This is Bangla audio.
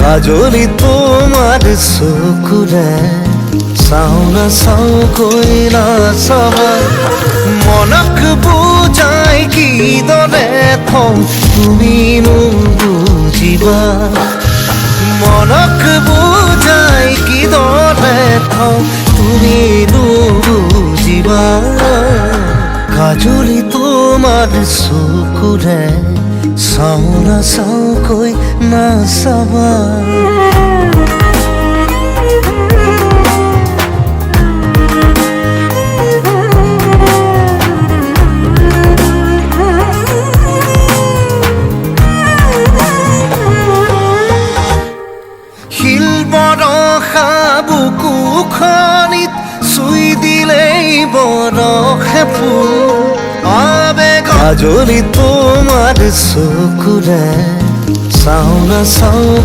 কাজলি তোমার চকুৰে চাওঁ নাচাওঁ কৈ নাচাবা মনক বুজাই কিদৰে থওঁ তুমিনো বুজিবা মনক বুজাই কিদৰে থওঁ তুমিনো বুজিবা কাজলি তোমাৰ চকুৰে চাওঁ নাচাওঁ কৈ নাচাবা শিল বৰষা বুকুখনিত চুই দিলেই বৰষে ফুল কাজলি তোমাৰ চকুৰে চাওঁ নাচাওঁ